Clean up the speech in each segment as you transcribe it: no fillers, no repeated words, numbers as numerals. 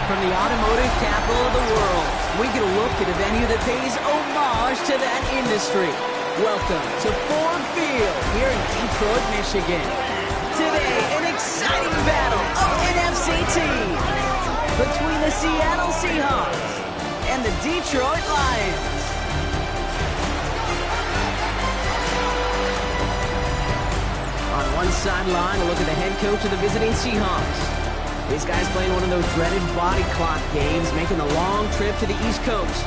From the automotive capital of the world, we get a look at a venue that pays homage to that industry. Welcome to Ford Field here in Detroit, Michigan. Today, an exciting battle of NFC teams between the Seattle Seahawks and the Detroit Lions. On one sideline, a look at the head coach of the visiting Seahawks. These guys playing one of those dreaded body clock games, making the long trip to the East Coast.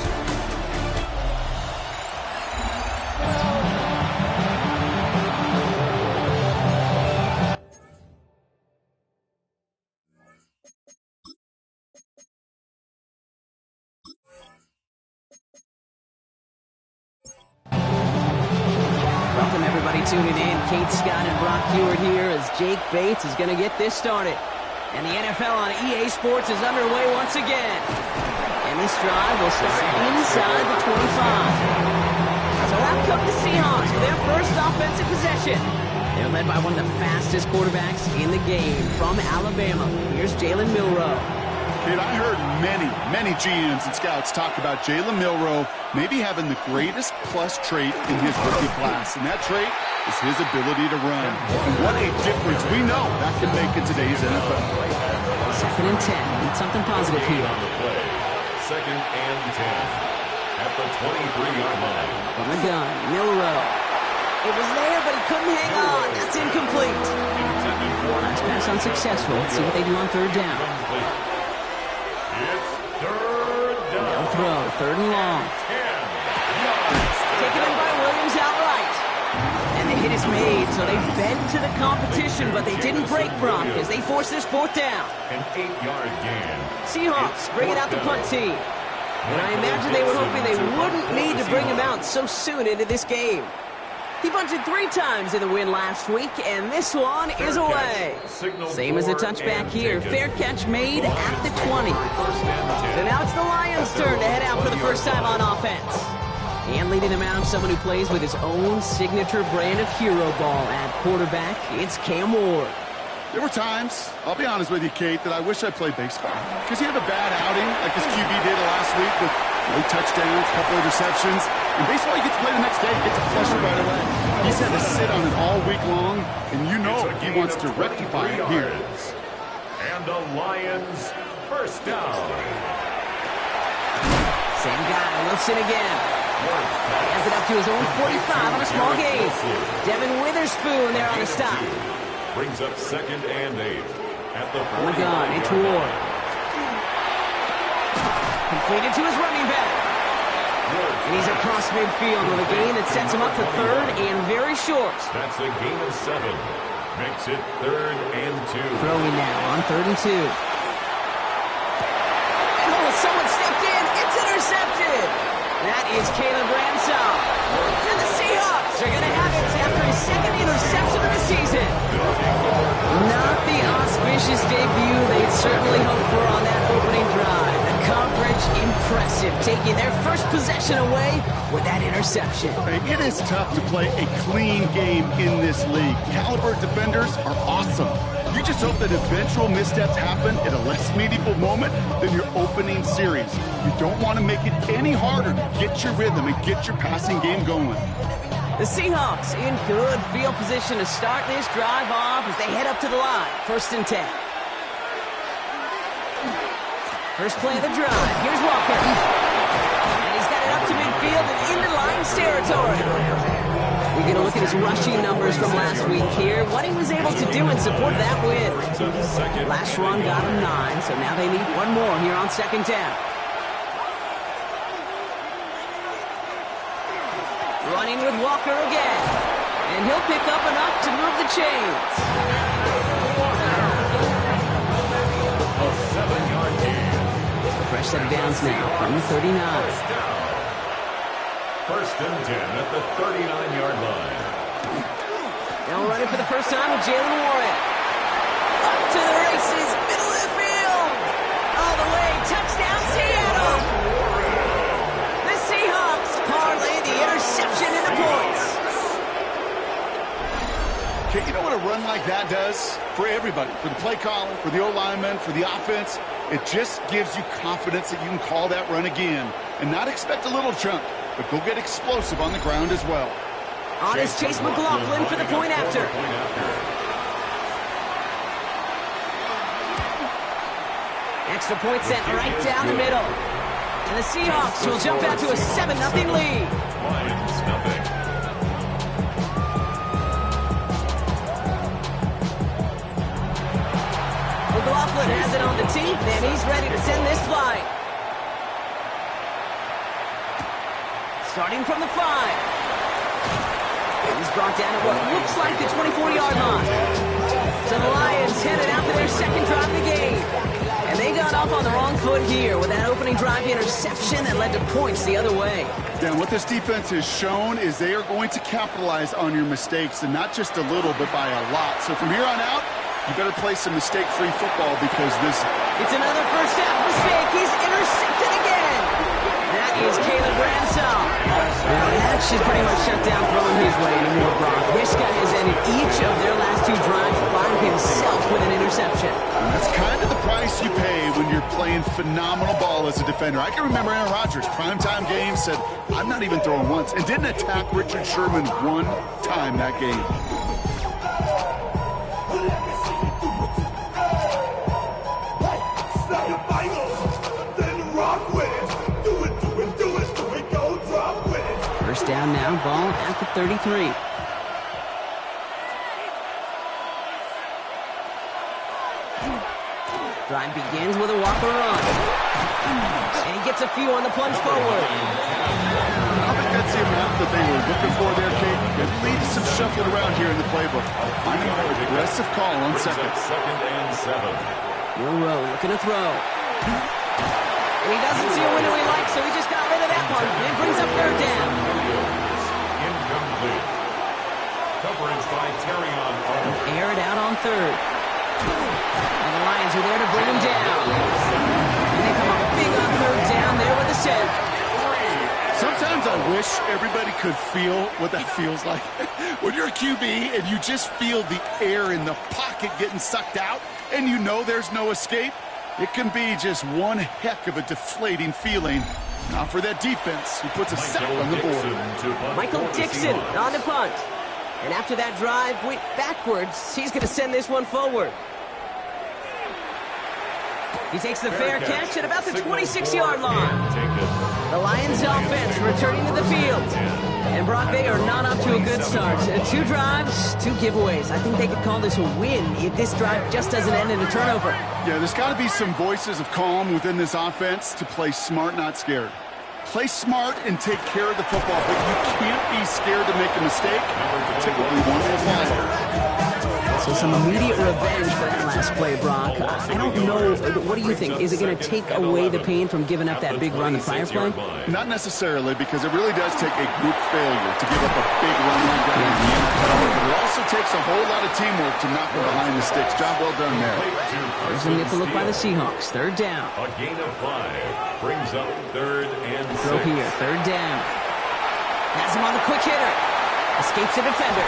Welcome everybody tuning in. Kate Scott and Brock Hewitt here as Jake Bates is going to get this started. And the NFL on EA Sports is underway once again. And this drive will start inside the 25. So out come the Seahawks for their first offensive possession. They're led by one of the fastest quarterbacks in the game from Alabama. Here's Jalen Milroe. Kate, I heard many GMs and scouts talk about Jalen Milroe maybe having the greatest plus trait in his rookie class. And that trait is his ability to run. And what a difference we know that can make in today's NFL. 2nd and 10. Need something positive here. On the play. 2nd and 10. At the 23-yard line. From the gun, Milroe. It was there, but he couldn't hang on. That's incomplete. Last pass unsuccessful. Let's see what they do on 3rd down. It's 3rd down. They'll throw. 3rd and long. Taken in by Williams outright. And the hit is made, so they bend to the competition, but they didn't break Brock as they force this 4th down. An 8-yard gain. Seahawks bring it out the punt team. And I imagine they were hoping they wouldn't need to bring him out so soon into this game. He punted 3 times in the win last week, and this one is away. Same as a touchback here. Fair catch made at the 20. So now it's the Lions' turn to head out for the first time on offense. And leading them out, someone who plays with his own signature brand of hero ball at quarterback, it's Cam Ward. There were times, I'll be honest with you, Kate, that I wish I played baseball. Because he had a bad outing, like his QB did last week with no touchdowns, a couple of interceptions. In baseball, you get to play the next day, you get to flush it right away. He's had to sit on it all week long, and you know he wants to rectify it here. And the Lions first down. Same guy, Wilson again. He has it up to his own 45 on a small gain. Devin Witherspoon there on the stop. Brings up 2nd and 8. At the 40. It's Ward. Completed to his running back. And he's across midfield with a gain that sets him up for 3rd and very short. That's a gain of 7. Makes it 3rd and 2. Throwing now on 3rd and 2. Oh, someone stepped in. It's intercepted. That is Caleb Ramsell. And the Seahawks are going to have it after his 2nd interception of the season. Not the auspicious debut they'd certainly hoped for on that opening drive. The coverage impressive, taking their first possession away with that interception. It is tough to play a clean game in this league. Caliber defenders are awesome. You just hope that eventual missteps happen at a less meaningful moment than your opening series. You don't want to make it any harder to get your rhythm and get your passing game going. The Seahawks in good field position to start this drive off as they head up to the line. 1st and 10. First play of the drive. Here's Walker. And he's got it up to midfield and into Lions territory. We get a look at his rushing numbers from last week here. What he was able to do in support of that win. Last run got him 9, so now they need one more here on 2nd down. Running with Walker again. And he'll pick up enough to move the chains. A 7-yard gain. Fresh set of downs now from the 39. 1st and 10 at the 39-yard line. Now running for the first time with Jalen Warren. Up to the races, middle of the field. All the way, touchdown Seattle. The Seahawks parlay the interception into points. You know what a run like that does for everybody, for the play caller, for the O-lineman, for the offense? It just gives you confidence that you can call that run again and not expect a little chunk, but go get explosive on the ground as well. On is Chase McLaughlin for the point after. Extra point sent right down the middle. And the Seahawks will jump out to a 7-0 lead. Lions nothing. McLaughlin has it on the tee, and he's ready to send this flying. Starting from the 5. He's brought down at what looks like the 24-yard line. So the Lions headed out for their second drive of the game. And they got off on the wrong foot here with that opening drive interception that led to points the other way. Yeah, and what this defense has shown is they are going to capitalize on your mistakes, and not just a little, but by a lot. So from here on out, you better play some mistake-free football because this... It's another first half mistake. He's intercepted again. That is Caleb Bransell. Now, that should pretty much shut down throwing his way anymore, Brock. This guy has ended each of their last 2 drives by himself with an interception. And that's kind of the price you pay when you're playing phenomenal ball as a defender. I can remember Aaron Rodgers, primetime game, said, I'm not even throwing once, and didn't attack Richard Sherman one time that game. First down now, ball at the 33. Drive begins with a walker run. And he gets a few on the plunge forward. I don't think that's the amount that they were looking for there, Kate. It leads to some shuffling around here in the playbook. I need an aggressive call on second. Second and 7. Will Rowe looking to throw. And he doesn't see a window he likes, so he just got rid of that one. And brings up third down. Incomplete. Coverage by Terrion Arnold. Air it out on third. And the Lions are there to bring him down. And they come up big on third down there with the set. Sometimes I wish everybody could feel what that feels like. When you're a QB and you just feel the air in the pocket getting sucked out and you know there's no escape, it can be just one heck of a deflating feeling. Not for that defense, who puts a sack on the board. Michael Dixon on the punt. And after that drive went backwards, he's going to send this one forward. He takes the fair catch at about the 26-yard line. The Lions offense returning to the field. And Brock, they are not off to a good start. 2 drives, 2 giveaways. I think they could call this a win if this drive just doesn't end in a turnover. Yeah, there's got to be some voices of calm within this offense to play smart, not scared. Play smart and take care of the football, but you can't be scared to make a mistake, particularly one with fire. So some immediate revenge for that last play, Brock. I don't know. What do you think? Is it going to take away the pain from giving up that big run the prior play? Not necessarily, because it really does take a group failure to give up a big run like that in the end. But it also takes a whole lot of teamwork to knock them behind the sticks. Job well done there. There's a nickel look by the Seahawks. Third down. A gain of 5 brings up third and 6. Throw here. Third down. Has him on the quick hitter. Escapes the defender.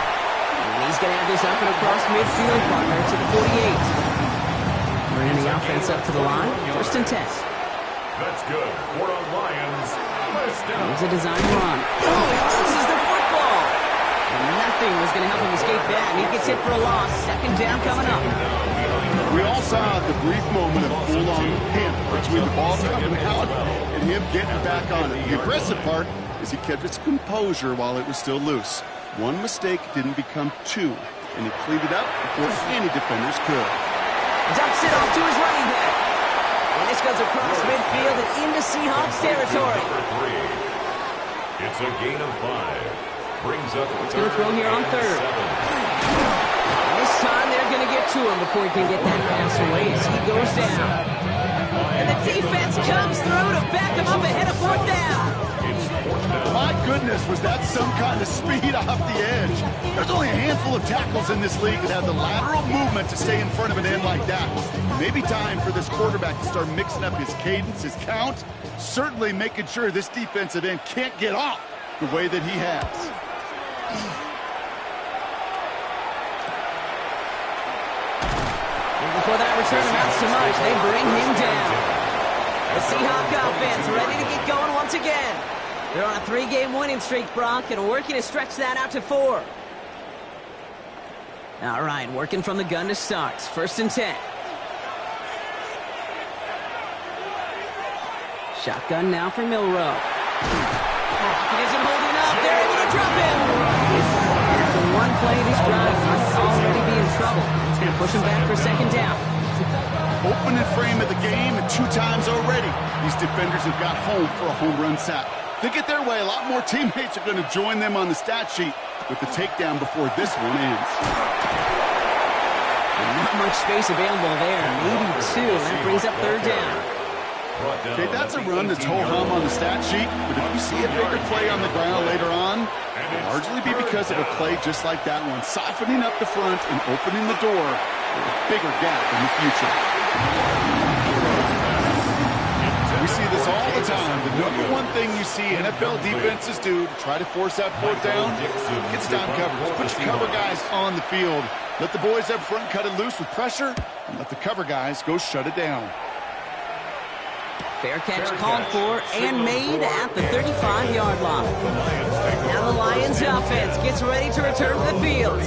And he's going to have this up and across midfield, partner, to the 48. Bringing the offense up to the line. First and 10. That's good. For the Lions. First down. Here's a design run. Oh, he loses the football. And nothing was going to help him escape that. And he gets hit for a loss. Second down coming up. We all saw the brief moment of full-on panic between the ball coming out and him getting back on it. The impressive part is he kept his composure while it was still loose. One mistake didn't become 2, and he cleaned it up before any defenders could. Dumps it off to his running back. And this goes across midfield and into Seahawks territory. It's a gain of 5. Brings up He's going to throw here on third. This time they're going to get to him before he can get that pass away as he goes down. And the defense comes through to back him up ahead of fourth down. My goodness, was that some kind of speed off the edge? There's only a handful of tackles in this league that have the lateral movement to stay in front of an end like that. Maybe time for this quarterback to start mixing up his cadence, his count, certainly making sure this defensive end can't get off the way that he has. And the before that return amounts to much, they bring him down. The Seahawk offense ready to get going once again. They're on a 3-game winning streak, Brock, and working to stretch that out to 4. All right, working from the gun to start. 1st and 10. Shotgun now for Milrow. It isn't holding up. They're able to drop him. After one play, these drives might already be in trouble. It's going to push him back for 2nd down. Opening frame of the game, and 2 times already. These defenders have got home for a home run sack. They get their way, a lot more teammates are going to join them on the stat sheet with the takedown before this one ends. And not much space available there. Maybe 2. That brings up 3rd down. Okay, that's a run that's ho-hum on the stat sheet, but if you see a bigger play on the ground later on, it'll largely be because of a play just like that one, softening up the front and opening the door for a bigger gap in the future. We see this all the time. The number one thing you see NFL defenses do to try to force that 4th down, get down coverage. Put your cover guys on the field. Let the boys up front cut it loose with pressure, and let the cover guys go shut it down. Fair catch called for and made at the 35-yard line. Now the Lions offense gets ready to return to the field.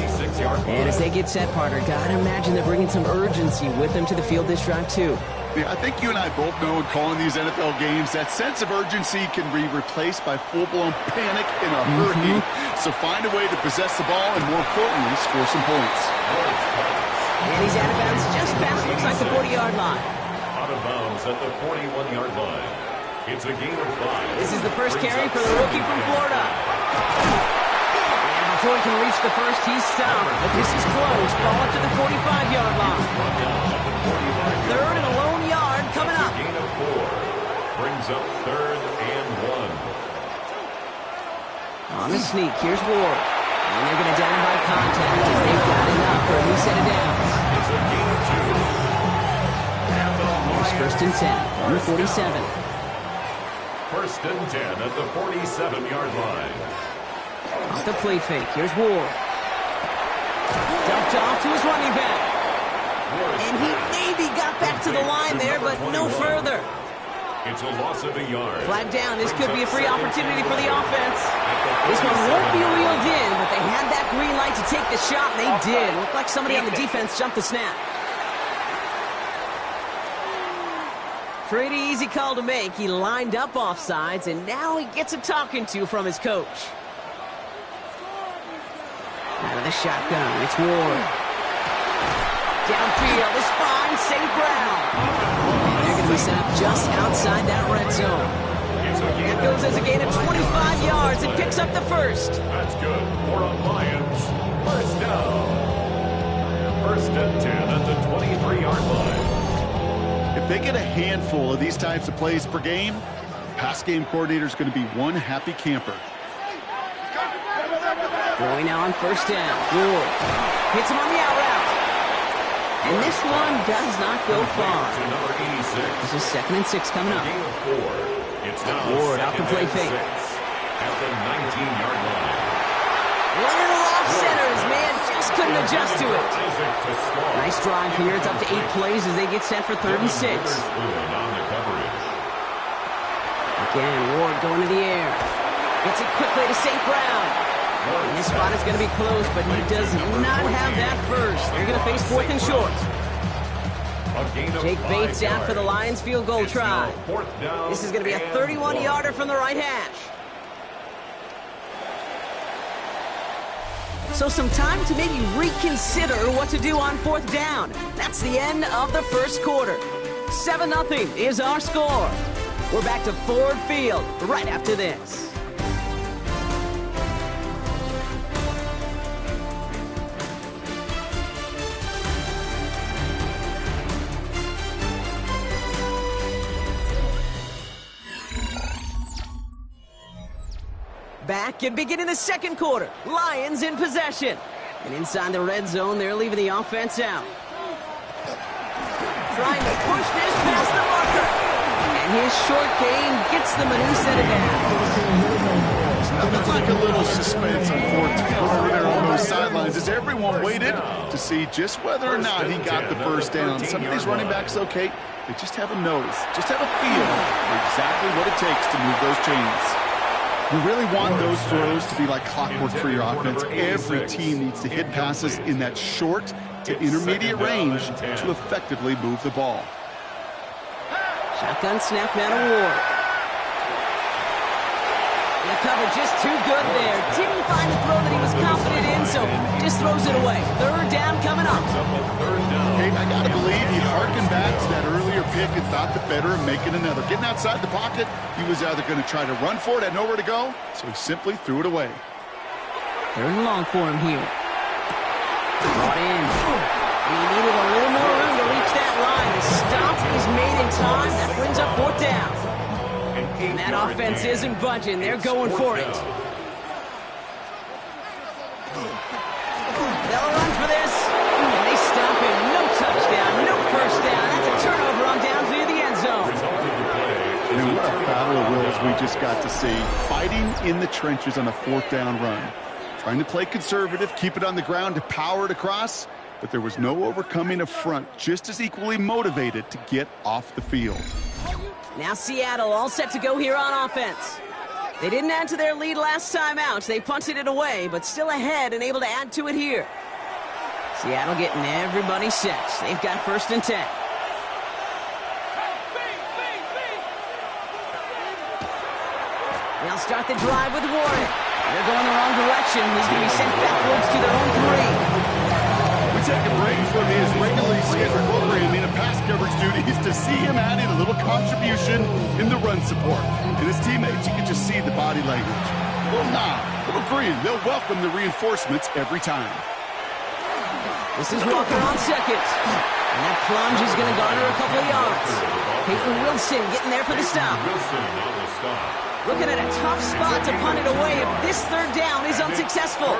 And as they get set, partner, gotta imagine they're bringing some urgency with them to the field this drive too. Yeah, I think you and I both know in calling these NFL games that sense of urgency can be replaced by full-blown panic in a hurry. So find a way to possess the ball and, more importantly, score some points. And he's out of bounds just past, looks like the 40-yard line. Out of bounds at the 41-yard line. It's a gain of 5. This is the first carry for the rookie from Florida. And before he can reach the first, he's stopped. But this is close. Ball up to the 45-yard line. 3rd and a lone yard coming up. Gain of 4. Brings up 3rd and 1. On the sneak, here's Ward. And they're going to down by contact as they've got enough for a new set of downs. It's a gain of 2. Here's 1st and 10 from the 47. 1st and 10 at the 47-yard line. Off the play fake, here's Ward. Dumped off to his running back. And he maybe got back to the line there, but no further. It's a loss of a yard. Flag down. This could be a free opportunity for the offense. This one won't be reeled in, but they had that green light to take the shot, and they did. Looked like somebody on the defense jumped the snap. Pretty easy call to make. He lined up offsides, and now he gets a talking to from his coach. Out of the shotgun, it's Ward. Downfield is fine, St. Brown. And they're going to be set up just outside that red zone. That goes as a gain of 25 yards and picks up the first. That's good for a Lions. 1st down. 1st and 10 at the 23-yard line. If they get a handful of these types of plays per game, the pass game coordinator is going to be one happy camper. Throwing now on 1st down. Ward hits him on the out route. And this one does not go far. This is 2nd and 6 coming up. Ward off the play fake. At the 19-yard line. Running off center. His man just couldn't adjust to it. Nice drive here. It's up to 8 plays as they get set for 3rd and 6. Again, Ward going to the air. Gets it quickly to St. Brown. And this spot is going to be close, but he does not have that first. They're going to face 4th and short. Jake Bates out for the Lions field goal try. This is going to be a 31-yarder from the right hash. So some time to maybe reconsider what to do on 4th down. That's the end of the first quarter. 7-0 is our score. We're back to Ford Field right after this. Back and beginning the second quarter. Lions in possession. And inside the red zone, they're leaving the offense out. Trying to push this past the marker. And his short gain gets them a new set of downs. Nothing like a little suspense on 4th down over there on those sidelines as everyone waited to see just whether or not he got the first down. Some of these running backs, okay, they just have a nose, just have a feel for exactly what it takes to move those chains. You really want those throws to be like clockwork for your offense. Every team needs to hit passes in that short to intermediate range to effectively move the ball. Shotgun snap, man of war. And the cover just too good there. Didn't find a throw that he was confident in, so just throws it away. Third down coming up. Kate, I gotta believe he harkened back to that earlier pick and thought the better of making another. Getting outside the pocket, he was either going to try to run for it, had nowhere to go, so he simply threw it away. Third and long for him here. Brought in. And he needed a little more room to reach that line. The stop is made in time. That brings up fourth down. And that offense isn't budging. They're going for it. They'll run for this. And they stop him. No touchdown. No first down. That's a turnover on downs near the end zone. And what a battle of wills we just got to see. Fighting in the trenches on a fourth down run. Trying to play conservative, keep it on the ground to power it across. But there was no overcoming a front just as equally motivated to get off the field. Now Seattle all set to go here on offense. They didn't add to their lead last time out. They punted it away, but still ahead and able to add to it here. Seattle getting everybody set. They've got first and 10. They'll start the drive with Warren. They're going the wrong direction. He's going to be sent backwards to their own 3. Take a break from his regularly scheduled programming and pass coverage duties to see him adding a little contribution in the run support. And his teammates, you can just see the body language. Little nod, little green. They'll welcome the reinforcements every time. This is Walker on second. And that plunge is going to garner a couple of yards. Peyton Wilson getting there for the stop. Looking at a tough spot to punt it away if this third down is unsuccessful.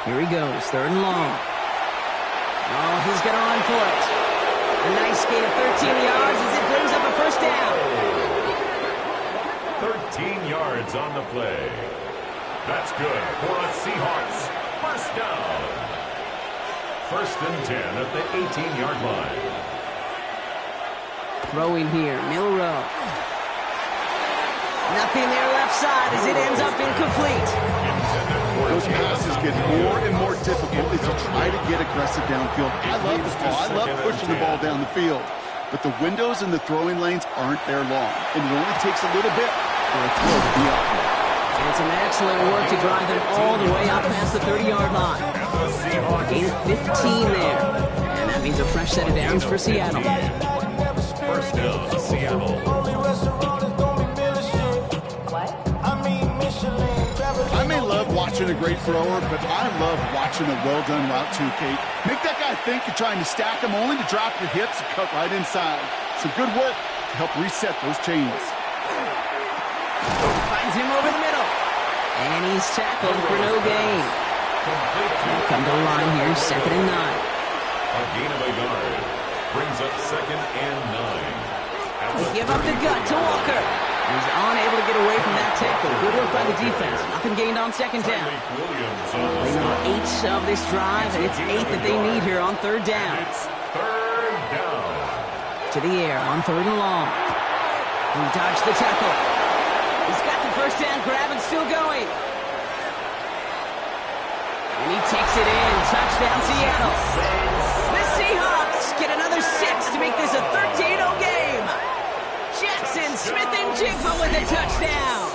Here he goes, third and long. Oh, he's going to run for it. A nice gain of 13 yards as it brings up a first down. 13 yards on the play. That's good for a Seahawks first down. First and 10 at the 18-yard line. Throwing here, Milrow. Nothing there left side as it ends up incomplete. Those passes get more and more difficult as you try to get aggressive downfield. I love this ball. I love pushing the ball down the field. But the windows in the throwing lanes aren't there long. And it only takes a little bit for a throw to be up. And some excellent work to drive them all the way out past the 30-yard line. Gain of 15 there. And that means a fresh set of downs for Seattle. First down to Seattle. I may love watching a great thrower, but I love watching a well-done route too, Kate. Make that guy think you're trying to stack him only to drop your hips and cut right inside. Some good work to help reset those chains. Finds him over the middle. And he's tackled for no gain. They'll come to the line here, second and 9. A gain of a yard brings up second and 9. They give up the gut to Walker. He's unable to get away from that tackle. Good work by the defense. Nothing gained on second down. They know 8 of this drive, and it's 8 that they need here on third down. It's third down. To the air on third and long. He dodged the tackle. He's got the first down grab and still going. And he takes it in. Touchdown, Seattle. The Seahawks get another 6 to make this a 13-0 game. Jackson Smith and Jigba with a touchdown.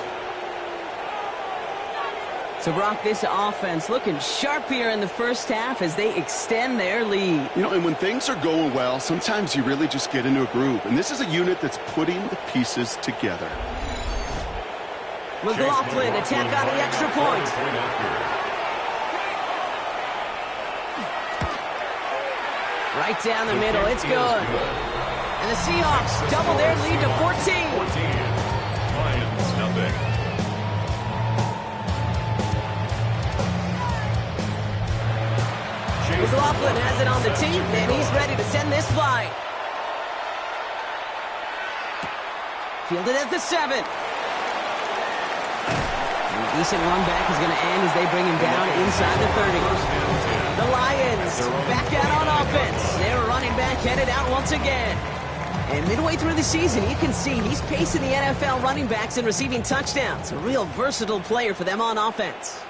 So, Brock, this offense looking sharp here in the first half as they extend their lead. You know, and when things are going well, sometimes you really just get into a groove. And this is a unit that's putting the pieces together. McLaughlin attack on the extra point. Right down the middle. It's good. And the Seahawks double their lead to 14. Lions nothing. McLaughlin has it on the team, and he's ready to send this flying. Fielded at the 7. And Decent run back is going to end as they bring him down inside the 30. The Lions back out on offense. Their running back headed out once again. And midway through the season, you can see he's pacing the NFL running backs and receiving touchdowns. A real versatile player for them on offense.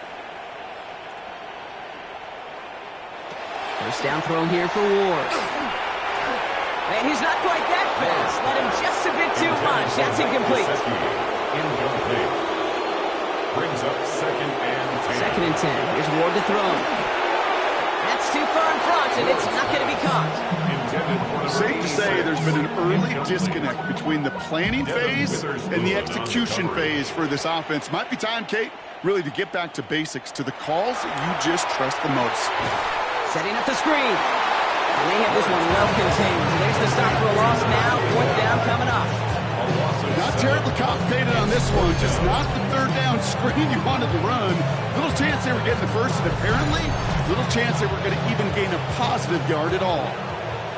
First down throw here for Ward. And he's not quite that fast. Let him just a bit too much. That's incomplete. Incomplete. Brings up 2nd and 10. 2nd and 10. Here's Ward to throw. That's too far in front, and it's not going to be caught. Safe to say there's been an early disconnect between the planning phase and the execution phase for this offense. Might be time, Kate, really to get back to basics, to the calls that you just trust the most. Setting up the screen. And they have this one well contained. There's the stop for a loss now. 4th down coming up. Not terribly complicated on this one. Just not the 3rd down screen you wanted to run. Little chance they were getting the first, and apparently little chance they were going to even gain a positive yard at all.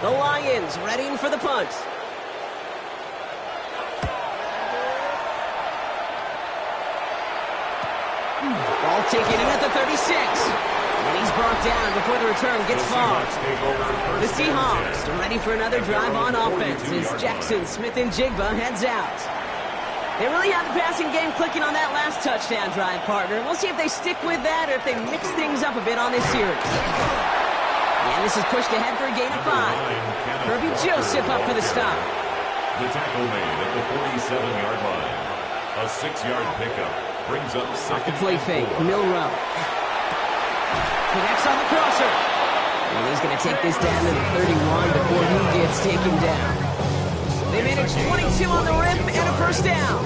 The Lions readying for the punt. Ball taken in at the 36. And he's brought down before the return gets far. The Seahawks are ready for another drive on offense as Jackson, Smith, and Jigba heads out. They really have the passing game clicking on that last touchdown drive, partner. We'll see if they stick with that or if they mix things up a bit on this series. And this is pushed ahead for a gain of 5. Kirby Joseph up for the stop. The tackle made at the 47-yard line. A 6-yard pickup brings up 2nd. The play fake, Milrow. Connects on the crosser. And he's going to take this down to the 31 before he gets taken down. They manage 22 on the rim and a first down.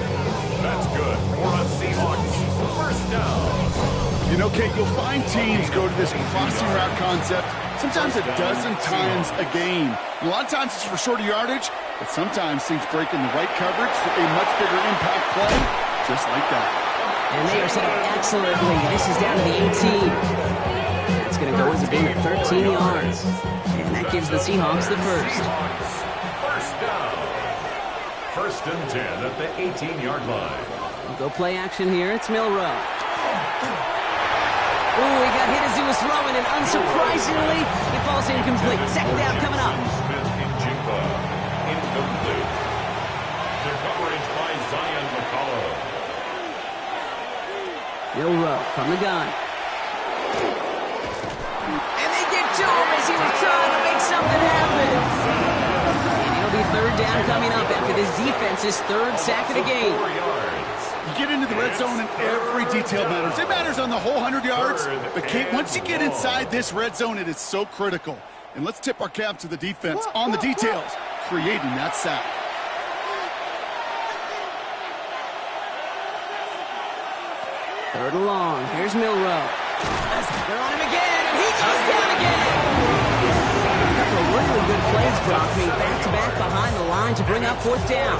That's good for a Seahawks first down. You know, Kate, you'll find teams go to this crossing route concept sometimes a dozen times a game. A lot of times it's for shorter yardage, but sometimes things break in the right coverage for a much bigger impact play, just like that. And they are set up excellently. This is down to the 18. It's going to go as a gain of 13 yards. And that gives the Seahawks the first. First down. 1st and 10 at the 18-yard line. We'll go play action here. It's Milrow. Ooh, he got hit as he was throwing, and unsurprisingly, he falls incomplete. 2nd down coming up. Smith and Jigba. Incomplete. The coverage by Zion McCullough. Milrow from the gun. And they get to him as he was trying to make something happen. And it'll be 3rd down coming up after this defense's 3rd sack of the game. You get into the red zone and every detail matters. It matters on the whole 100 yards. But, Kate, once you get inside this red zone, it is so critical. And let's tip our cap to the defense on the details, creating that sack. Third and long. Here's Milrow. They're on him again, and he goes down again. A couple of really good plays, Brock, made back-to-back behind the line to bring up 4th down.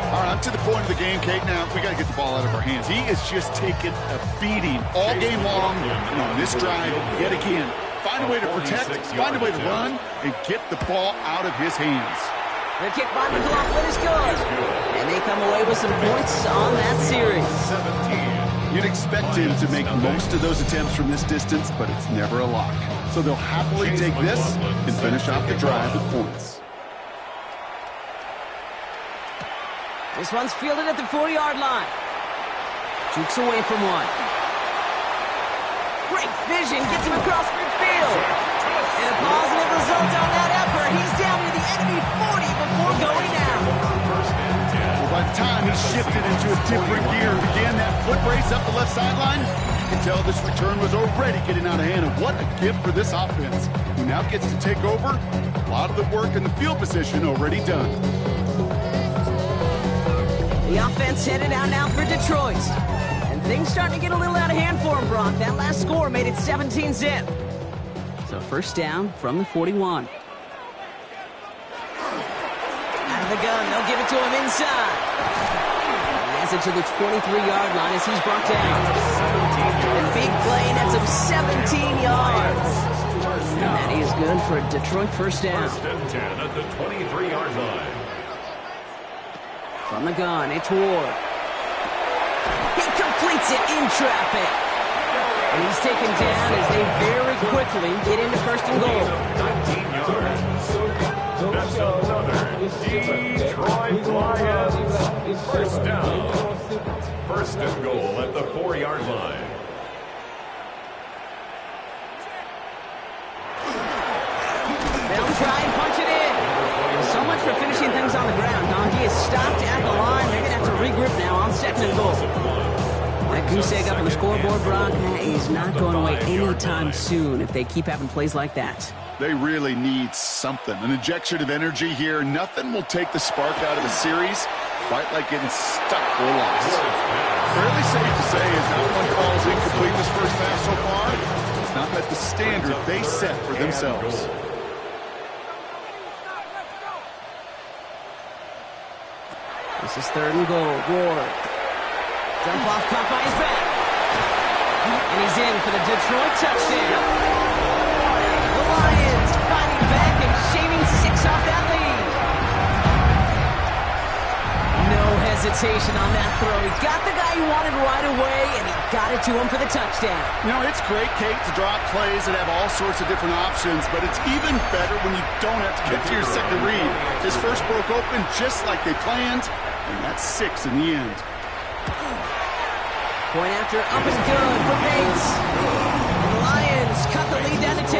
All right, up to the point of the game, Kate. Now, we got to get the ball out of our hands. He is just taking a beating all game long, and on this drive, yet again. Find a way to protect, find a way to run, and get the ball out of his hands. The kick by McLaughlin is good. And they come away with some points on that series. 17. You'd expect him to make most of those attempts from this distance, but it's never a lock. So they'll happily take this and finish off the drive with points. This one's fielded at the 4-yard line. Jukes away from one. Great vision, gets him across midfield. And a positive result on that effort. He's down to the enemy 40 before going down. Well, by the time he shifted into a different gear and began that foot race up the left sideline, you can tell this return was already getting out of hand. And what a gift for this offense, who now gets to take over a lot of the work in the field position already done. The offense headed out now for Detroit. And things starting to get a little out of hand for him, Brock. That last score made it 17-zip. So first down from the 41. Out of the gun, they'll give it to him inside. He has it to the 23-yard line as he's brought down. A big play, and that's of 17 yards. And that is good for a Detroit first down. 1st and 10 at the 23-yard line. From the gun, it's Ward. He completes it in traffic. And he's taken down as they very quickly get into first and goal. 19 yards. That's another Detroit Lions first down. First and goal at the 4-yard line. They'll try and punch it in. So much for finishing things on the ground, huh? He is stopped at the line. They're going to have to regroup now on second and goal. That goose egg up on the scoreboard, Brock, is not going away anytime soon if they keep having plays like that. They really need something. An injection of energy here. Nothing will take the spark out of a series quite like getting stuck for a loss. Fairly safe to say as that one falls incomplete this first half so far, it's not met the standard they set for themselves. This is third and goal. Ward. Dump off, caught by his back. And he's in for the Detroit touchdown. The Lions fighting back and shaving 6 off that lead. No hesitation on that throw. He got the guy he wanted right away, and he got it to him for the touchdown. You know, it's great, Kate, to drop plays that have all sorts of different options, but it's even better when you don't have to get to your second read. His first broke open just like they planned, and that's 6 in the end. Point after up and good for Bates. And the Lions cut the lead down to 10.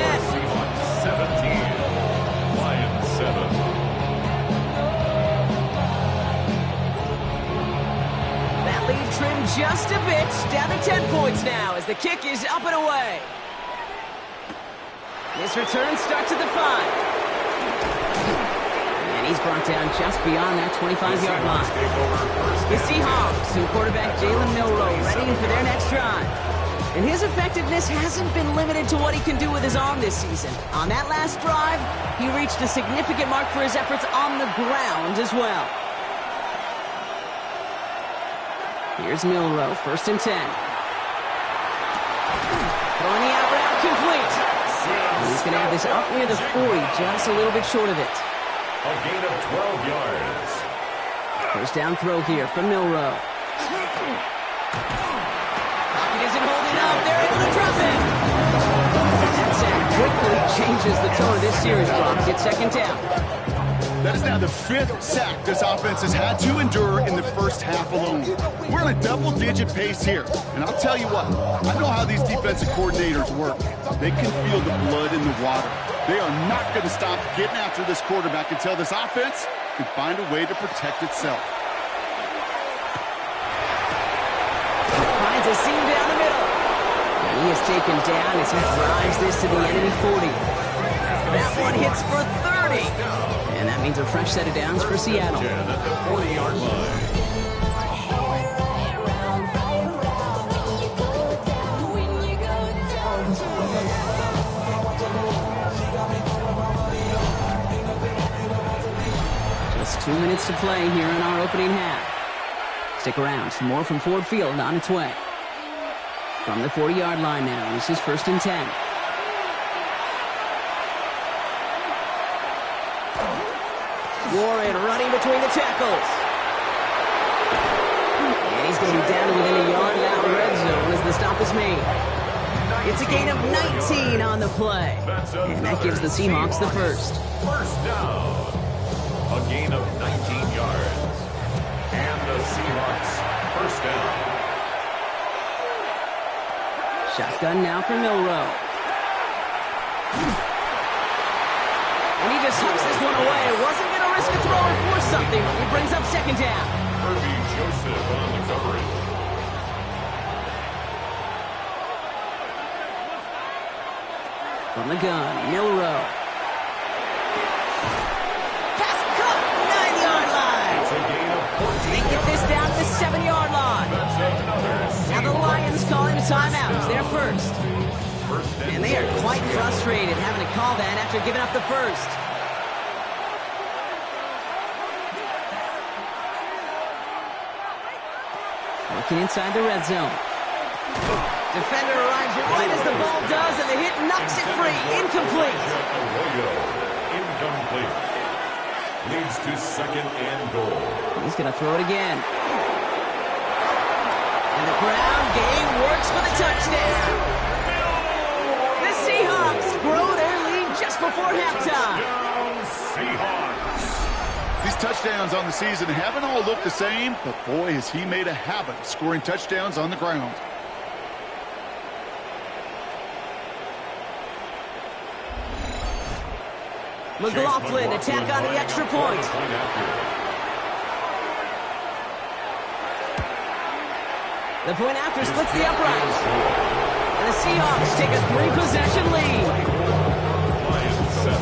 17. Lions 7. That lead trimmed just a bit, down to 10 points now as the kick is up and away. This return starts at the 5. And he's brought down just beyond that 25-yard line. The Seahawks and quarterback Jalen Milroe ready for their next drive. And his effectiveness hasn't been limited to what he can do with his arm this season. On that last drive, he reached a significant mark for his efforts on the ground as well. Here's Milroe, first and 10. Throwing the out route complete. And he's going to have this up near the 40, just a little bit short of it. A gain of 12 yards. First down throw here from Milroe. Pocket isn't holding up. They're able to drop it. That sack quickly changes the tone of this series, Brock. It's second down. That is now the 5th sack this offense has had to endure in the first half alone. We're on a double-digit pace here. And I'll tell you what, I know how these defensive coordinators work. They can feel the blood in the water. They are not going to stop getting after this quarterback until this offense can find a way to protect itself. Finds a seam down the middle. And he is taken down as he drives this to the enemy 40. That one hits for 30. And that means a fresh set of downs for Seattle. 10 at the 40-yard line. Just 2 minutes to play here in our opening half. Stick around for more from Ford Field on its way. From the 40-yard line now, this is first and 10. Warren running between the tackles. And he's going to be down to within a yard of that red zone as the stop is made. It's a gain of 19 on the play. And that gives the Seahawks the first. First down. A gain of 19 yards. And the Seahawks first down. Shotgun now for Milroe. And he just hooks this one away. Wasn't going to risk a throw or force something. He brings up second down. Herbie Joseph on the coverage. From the gun, Milroe. Pass cut, 9-yard line. It's a gain of 14 They get this down to the 7-yard line. Now the Lions calling a timeout. It's their first. And they are quite frustrated having to call that after giving up the first. Working inside the red zone. Defender arrives right as the ball does, and the hit knocks it free. Incomplete. Arroyo, incomplete. Leads to second and goal. He's going to throw it again. And And the ground game works for the touchdown. The Seahawks grow their lead just before halftime. Seahawks. These touchdowns on the season haven't all looked the same, but boy, has he made a habit of scoring touchdowns on the ground. McLaughlin attack on the extra point. The point after splits the uprights. And the Seahawks take a 3-possession lead. Lions 7.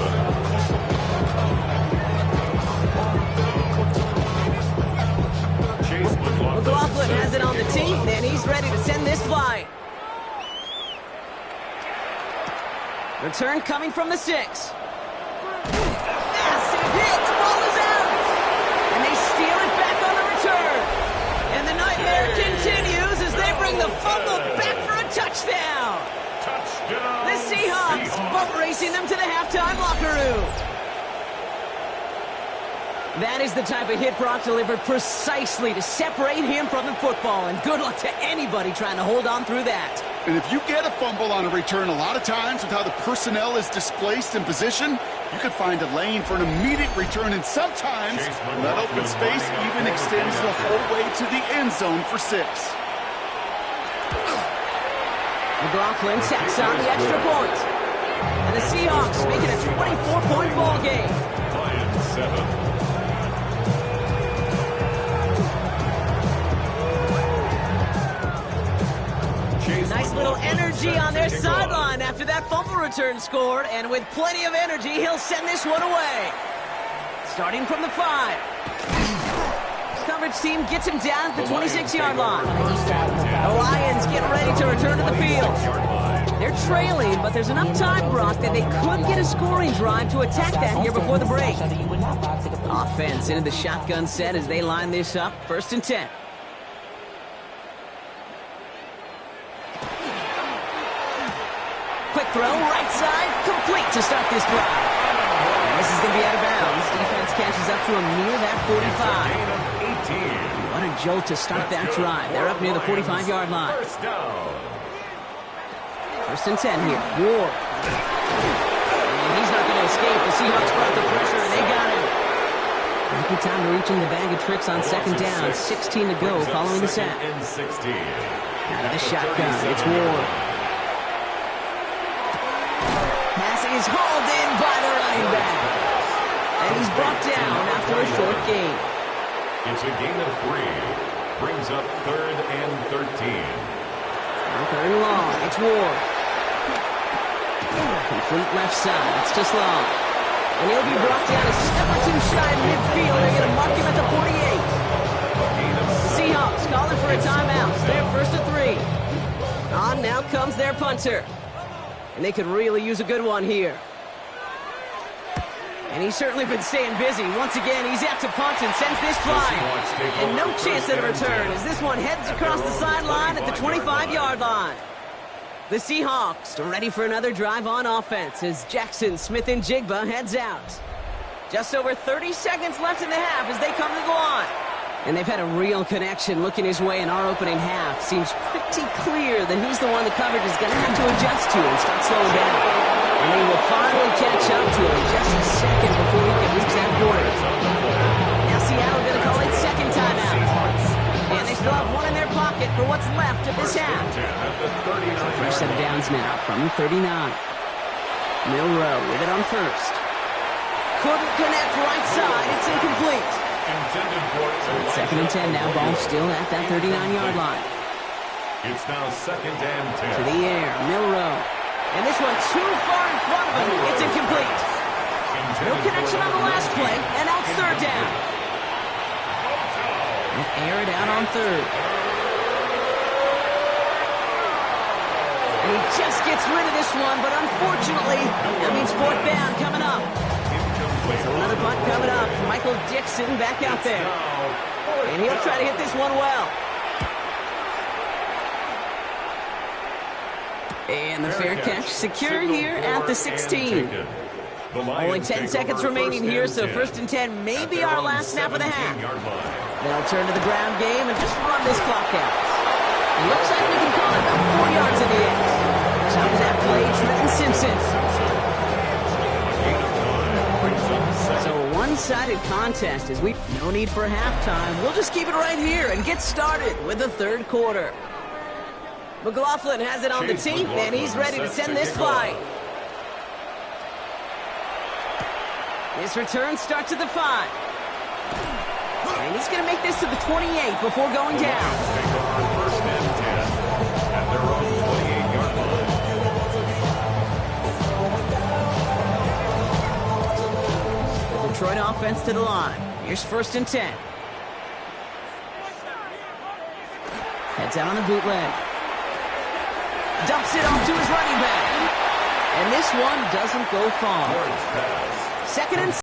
Chase McLaughlin has it on the tee, and he's ready to send this flying. Return coming from the 6. Massive hit. The ball is out. And they steal it back on the return. And the nightmare continues as they bring the fumble back for a touchdown. Touchdown. The Seahawks boat racing them to the halftime locker room. That is the type of hit Brock delivered precisely to separate him from the football. And good luck to anybody trying to hold on through that. And if you get a fumble on a return, a lot of times with how the personnel is displaced in position, you could find a lane for an immediate return, and sometimes that open space even extends the whole way to the end zone for 6. McLaughlin tacks on the extra point. And the Seahawks make it a 24-point ball game. Lions 7. Nice little energy on their sideline after that fumble return scored, and with plenty of energy, he'll send this one away. Starting from the 5. His coverage team gets him down at the 26-yard line. The Lions get ready to return to the field. They're trailing, but there's enough time, Brock, that they could get a scoring drive to attack that here before the break. Offense into the shotgun set as they line this up. 1st and 10. Quick throw, right side, complete to start this drive. And this is going to be out of bounds. Defense catches up to him near that 45. What a jolt to start that drive. They're up near the 45-yard line. First and 10 here. Ward. And he's not going to escape. The Seahawks brought the pressure, and they got him. Good time to reach in the bag of tricks on 2nd down. 16 to go following the sack. Out of the shotgun, it's Ward. Pass is hauled in by the running back. And he's brought down after a short gain. It's a gain of 3. Brings up 3rd and 13. 3rd and long. It's Ward. Complete left side. It's just long. And he'll be brought down a step or two shy of midfield. They're going to mark him at the 48. The Seahawks calling for a timeout. They're 1st and 3. On now comes their punter. And they could really use a good one here. And he's certainly been staying busy. Once again, he's out to punt and sends this flying. And no chance at a return as this one heads across the sideline at the 25-yard line. The Seahawks are ready for another drive on offense as Jackson, Smith, and Jigba heads out. Just over 30 seconds left in the half as they come to the line. And they've had a real connection looking his way in our opening half. Seems pretty clear that he's the one the coverage is going to have to adjust to and start slowing down. And they will finally catch up to him just a second before he can reach that border. Now Seattle going to call it 2nd timeout. And they still have one in their pocket for what's left of this half. So fresh set of downs now from the 39. Milrow with it on 1st. Couldn't connect right side. It's incomplete. So it's 2nd and 10 now. Ball still at that 39-yard line. It's now 2nd and 10. To the air, Milrow. And this one too far in front of him. It's incomplete. No connection on the last play, and now it's 3rd down. They'll air it out on 3rd. And he just gets rid of this one, but unfortunately, that means 4th down coming up. So another punt coming up. Michael Dixon back out there. And he'll try to hit this one well. And the fair catch secure here at the 16. Only 10 seconds remaining here, so 1st and 10 may be our last snap of the half. They'll turn to the ground game and just run this clock out. It looks like we can call it about 4 yards in the end. Time to that play, Trenton Simpson. So a one-sided contest as we... No need for halftime. We'll just keep it right here and get started with the third quarter. McLaughlin has it on the tee, and he's ready to send this flying. This return starts at the 5. And he's going to make this to the 28 before going down. First and 10 at their own 28-yard line. The Detroit offense to the line. Here's first and 10. Heads out on the bootleg. Dumps it off to his running back. And this one doesn't go far. Second and